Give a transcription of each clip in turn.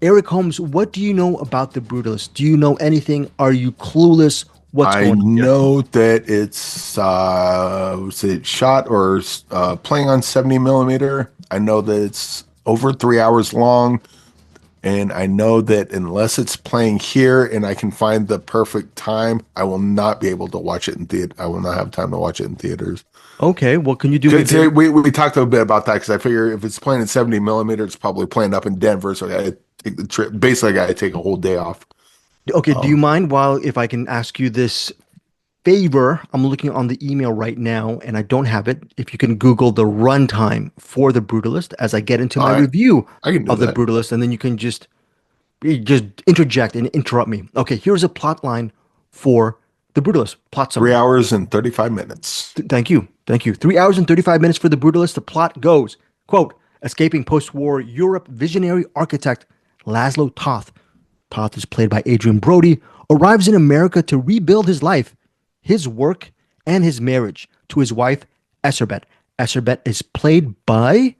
Eric Holmes, what do you know about The Brutalist? Do you know anything? Are you clueless? What's I going on here? know that it's was it shot or playing on 70 millimeter. I know that it's over 3 hours long, and I know that unless it's playing here and I can find the perfect time, I will not be able to watch it in theater. I will not have time to watch it in theaters. Okay, well, can you do me a 'Cause favor? we talked a bit about that because I figure if it's playing in 70 millimeter, it's probably playing up in Denver, so I gotta take the trip. Basically, I gotta take a whole day off. Okay, do you Um, mind while if I can ask you this favor? I'm looking on the email right now and I don't have it. If you can Google the runtime for The Brutalist as I get into all my right, review I can do of The that. Brutalist, and then you just interject and interrupt me. Okay, here's a plot line for The Brutalist. Plot Three summary. hours and 35 minutes. Thank you. Thank you. 3 hours and 35 minutes for The Brutalist. The plot goes, quote, escaping post-war Europe visionary architect László Toth. Toth is played by Adrien Brody, arrives in America to rebuild his life, his work, and his marriage to his wife, Erzsébet. Erzsébet is played by,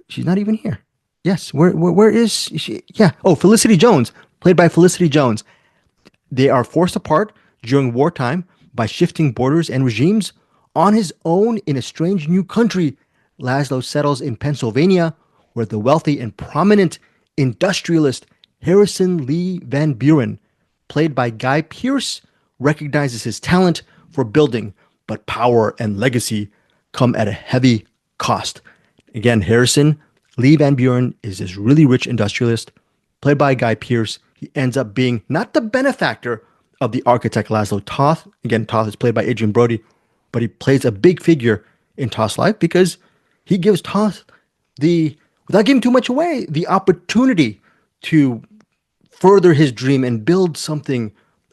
she's not even here. Yes, where is she? Yeah. Oh, Felicity Jones, played by Felicity Jones. They are forced apart during wartime by shifting borders and regimes. On his own in a strange new country, Laszlo settles in Pennsylvania, where the wealthy and prominent industrialist Harrison Lee Van Buren, played by Guy Pearce, recognizes his talent for building, but power and legacy come at a heavy cost. Again, Harrison Lee Van Buren is this really rich industrialist, played by Guy Pearce. He ends up being not the benefactor of the architect László Toth. Again, Toth is played by Adrien Brody, but he plays a big figure in Toth's life because he gives Toth without giving too much away, the opportunity to further his dream and build something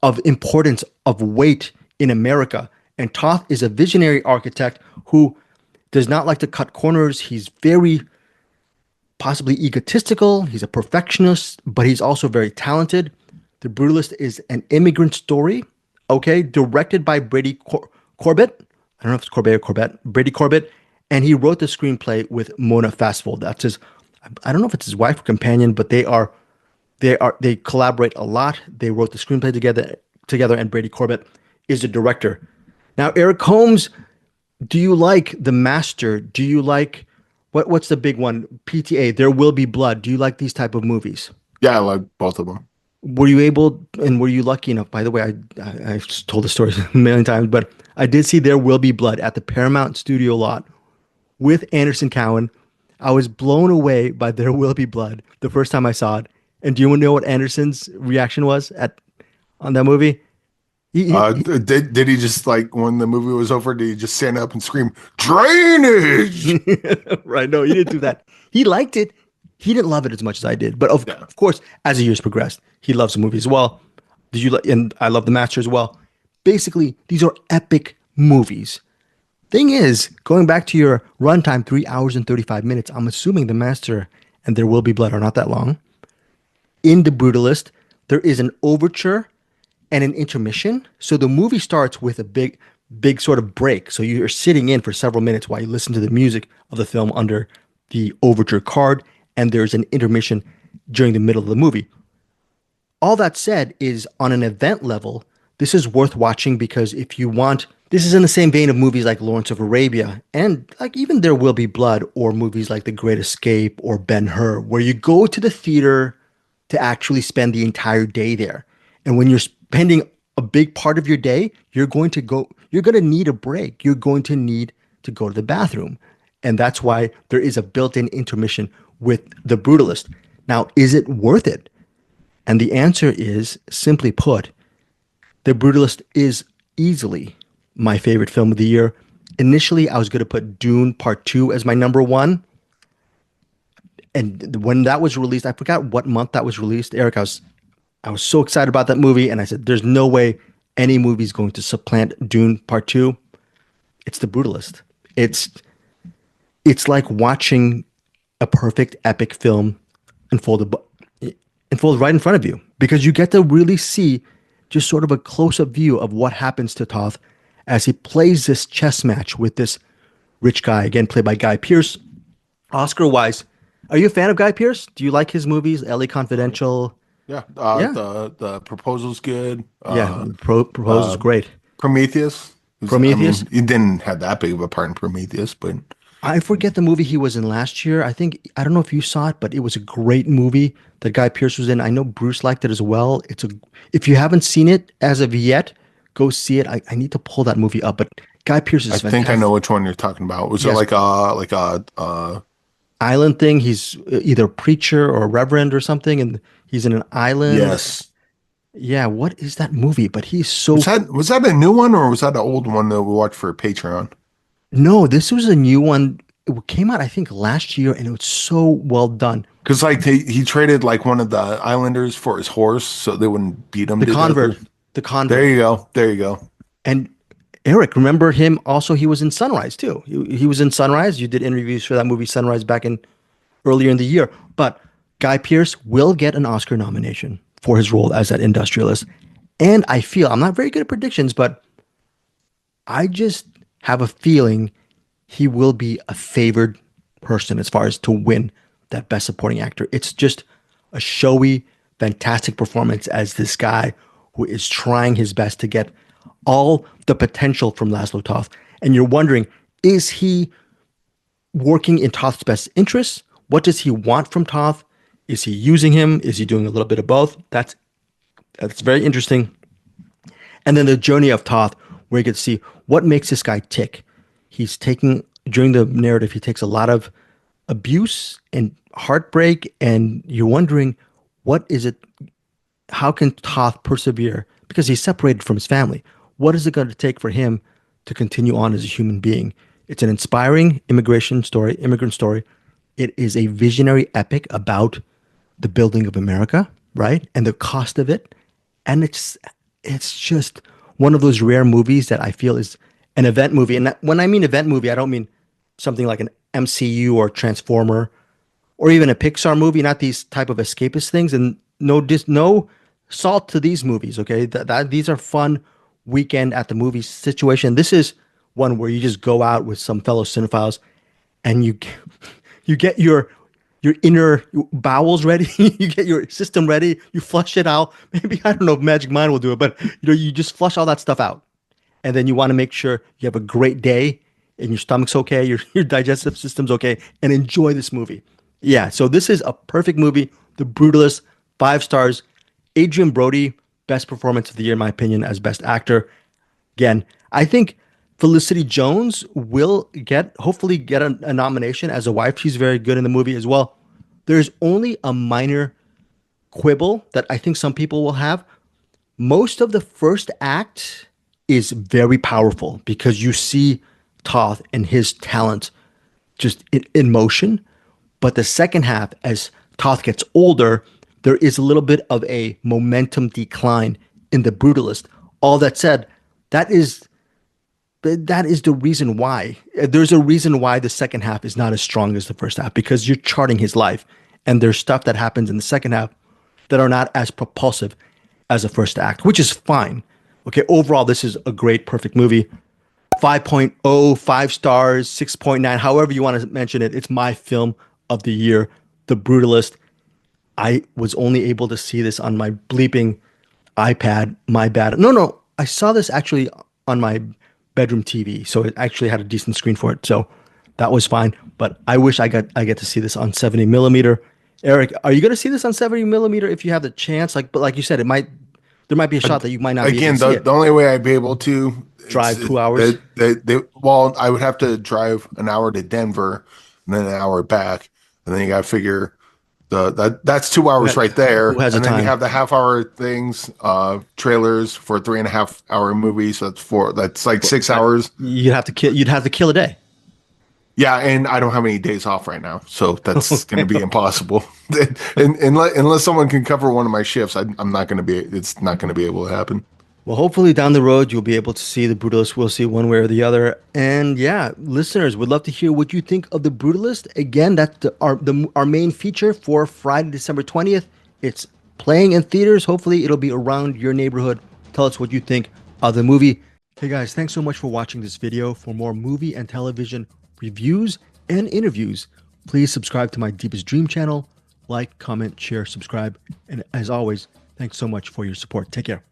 of importance, of weight in America. And Toth is a visionary architect who does not like to cut corners. He's very possibly egotistical. He's a perfectionist, but he's also very talented. The Brutalist is an immigrant story, okay, directed by Corbett. I don't know if it's Corbett or Corbett, Brady Corbett. And he wrote the screenplay with Mona Fastfold. That's his, I don't know if it's his wife or companion, but they collaborate a lot. They wrote the screenplay together, and Brady Corbett is the director. Now, Eric Holmes, do you like The Master? Do you like what's the big one? PTA, There Will Be Blood. Do you like these type of movies? Yeah, I like both of them. Were you able and were you lucky enough? By the way, I've told the story a million times, but I did see There Will Be Blood at the Paramount Studio lot with Anderson Cowan. I was blown away by There Will Be Blood the first time I saw it. And do you know what Anderson's reaction was at on that movie? Did he just like when the movie was over, did he just stand up and scream, drainage? Right. No, he didn't do that. He liked it. He didn't love it as much as I did. But Yeah. of course, as the years progressed, he loves the movie as well. Did you? And I love The Master as well. Basically, these are epic movies. Thing is, going back to your runtime, 3 hours and 35 minutes, I'm assuming The Master and There Will Be Blood are not that long. In The Brutalist, there is an overture and an intermission. So the movie starts with a big sort of break. So you're sitting in for several minutes while you listen to the music of the film under the overture card, and there's an intermission during the middle of the movie. All that said is on an event level, this is worth watching because if you want, this is in the same vein of movies like Lawrence of Arabia and like even There Will Be Blood or movies like The Great Escape or Ben-Hur, where you go to the theater to actually spend the entire day there. And when you're spending a big part of your day, you're going to need a break. You're going to need to go to the bathroom. And that's why there is a built-in intermission with The Brutalist. Now, is it worth it? And the answer is, simply put, The Brutalist is easily my favorite film of the year. Initially, I was going to put Dune Part 2 as my number one. And when that was released, I forgot what month that was released. Eric, I was so excited about that movie, and I said, "There's no way any movie is going to supplant Dune Part Two." It's The Brutalist. It's like watching a perfect epic film unfold unfold right in front of you because you get to really see just sort of a close-up view of what happens to Toth as he plays this chess match with this rich guy, again played by Guy Pearce. Oscar-wise, Are you a fan of Guy Pearce? Do you like his movies? LA Confidential. Yeah, Yeah, the proposal's good. yeah. Proposal's Uh, great. Prometheus. I Prometheus. mean, he didn't have that big of a part in Prometheus, but I forget the movie he was in last year. I don't know if you saw it, but it was a great movie that Guy Pearce was in. I know Bruce liked it as well. If you haven't seen it as of yet, go see it. I need to pull that movie up, but Guy Pearce I is think I know fantastic. which one you're talking about. Was it Yes, like a island thing. He's either a preacher or a reverend or something, and he's in an island. yes. Yeah, what is that movie? But he's so Was that a new one or was that an old one that we watched for Patreon? no. This was a new one. It came out, I think, last year, and it was so well done. Because like he traded like one of the Islanders for his horse so they wouldn't beat him The to Convert, death. the There Convert, you go. There you go. and Eric, remember him? Also, he was in Sunrise too. He was in Sunrise. You did interviews for that movie Sunrise back in earlier in the year. But Guy Pearce will get an Oscar nomination for his role as that industrialist. And I feel I'm not very good at predictions, but I just have a feeling he will be a favored person as far as to win that Best Supporting Actor. It's just a showy, fantastic performance as this guy who is trying his best to get all the potential from László Toth. And you're wondering, is he working in Toth's best interests? What does he want from Toth? Is he using him? Is he doing a little bit of both? That's very interesting. And then the journey of Toth, where you get to see what makes this guy tick. He's taking, during the narrative, he takes a lot of abuse and heartbreak, and you're wondering, what is it? How can Toth persevere? Because he's separated from his family. What is it going to take for him to continue on as a human being? It's an inspiring immigrant story. It is a visionary epic about the building of America, right? And the cost of it. And it's just one of those rare movies that I feel is an event movie. And when I mean event movie, I don't mean something like an MCU or Transformer or even a Pixar movie, not these type of escapist things. And no salt to these movies, okay? These are fun weekend at the movies situation. This is one where you just go out with some fellow cinephiles and you get your inner bowels ready, you get your system ready, you flush it out. Maybe I don't know if Magic Mind will do it, but you just flush all that stuff out. And then you want to make sure you have a great day and your stomach's okay, your digestive system's okay, and enjoy this movie. Yeah, so this is a perfect movie. The Brutalist, 5 stars. Adrien Brody, best performance of the year, in my opinion, as best actor. Again, I think Felicity Jones will hopefully get a nomination as a wife. She's very good in the movie as well. There's only a minor quibble that I think some people will have. Most of the first act is very powerful because you see Toth and his talent just in motion. But the second half, as Toth gets older, there is a little bit of a momentum decline in The Brutalist. All that said, that is the reason why. There's a reason why the second half is not as strong as the first half, because you're charting his life. And there's stuff that happens in the second half that are not as propulsive as the first act, which is fine. Okay, overall, this is a great, perfect movie. 5.0, 5 stars, 6.9, however you want to mention it. It's my film of the year, The Brutalist. I was only able to see this on my bleeping iPad. My bad. No, I saw this actually on my bedroom TV, so it actually had a decent screen for it. So that was fine. But I wish I get to see this on 70 millimeter. Eric, are you going to see this on 70 millimeter if you have the chance? But like you said, there might be a shot that you might not be able Again, to see it. the only way I'd be able to Drive 2 hours. Well, I would have to drive an hour to Denver and then an hour back, and then you got to figure that's 2 hours right there. Who has and the then time? you have the half-hour things, trailers for a 3.5 hour movie. So that's like 6 hours. You'd have to kill a day. Yeah, and I don't have any days off right now, so that's going to be impossible. and unless someone can cover one of my shifts, I'm not going to be. It's not going to be able to happen. Well, hopefully down the road you'll be able to see The Brutalist. We'll see one way or the other. And yeah, listeners, would love to hear what you think of The Brutalist. Again, that's our main feature for Friday, December 20th. It's playing in theaters. Hopefully it'll be around your neighborhood. Tell us what you think of the movie. Hey guys, thanks so much for watching this video. For more movie and television reviews and interviews, Please subscribe to my Deepest Dream channel. Like, comment, share, subscribe. And as always, thanks so much for your support. Take care.